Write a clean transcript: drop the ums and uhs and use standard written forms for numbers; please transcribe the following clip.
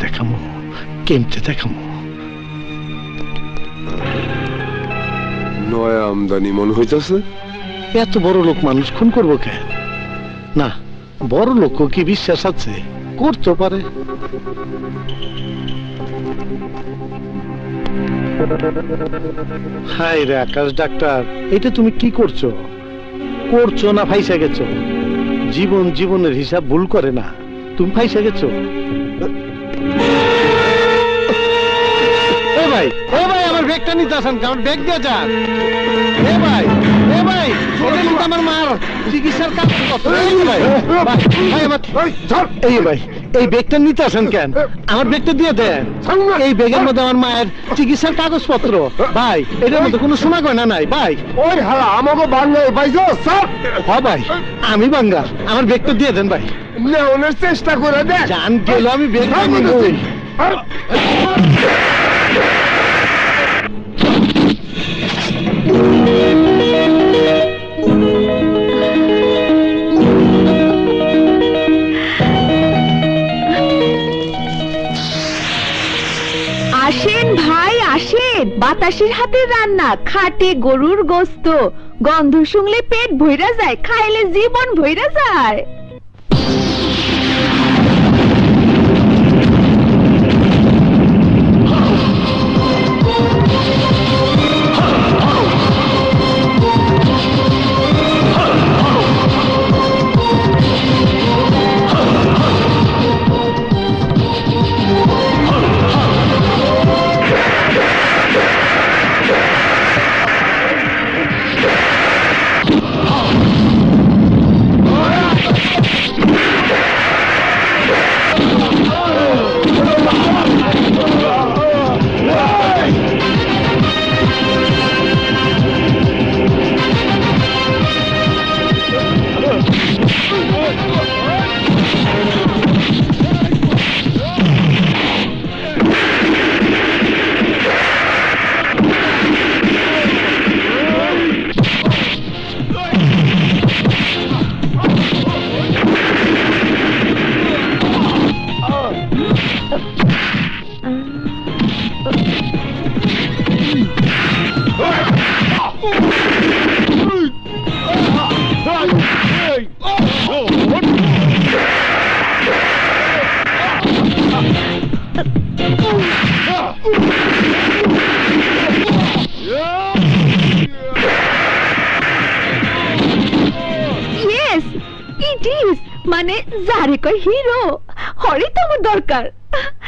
দেখামো কেমতে দেখামো নয় আমদানি মনে হইতেছে। এত বড় লোক মানুষ খুন করবো কেন? না, বড় লোক কি বিশ্বাস আছে করতে পারে? হাই রে আকাশ ডাক্তার, এটা তুমি কি করছো? করছো না ফাইসা গেছো? জীবন জীবনের হিসাব ভুল করে না, তুমি ফাইসা গেছো। এ ভাই, এ ভাই, আমার ব্যাগটা নিতে আসেন, আমার ব্যাগ দিয়ে যান। এ ভাই, এ ভাই, এটা নিতে আমার মার চিকিৎসার কাজ কত। ভাই ভাই আমার এই ভাই, এই ব্যাগটা নিতে আসেন কেন? আমার ব্যাগটা দিয়ে দেন। এই ব্যাগের মধ্যে আমার মায়ের চিকিৎসার কাগজপত্র। ভাই, এটার মধ্যে কোনো সোনা গয়না নাই। ভাই ওই হালা আমাকে বাংলায় পাইছো স্যার? হ্যাঁ ভাই, আমি বাঙ্গাল, আমার ব্যাগটা দিয়ে দেন ভাই। নেওয়ার চেষ্টা করে দেখ। জান গেল, আমি ব্যাগটা নিবই। আসেন ভাই আসেন, বাতাসের হাতের রান্না, খাটে গরুর গোস্ত, গন্ধ শুনলে পেট ভইরা যায়, খাইলে জীবন ভইরা যায়। মানে যারে কয় হিরো, হরি তো আমার দরকার।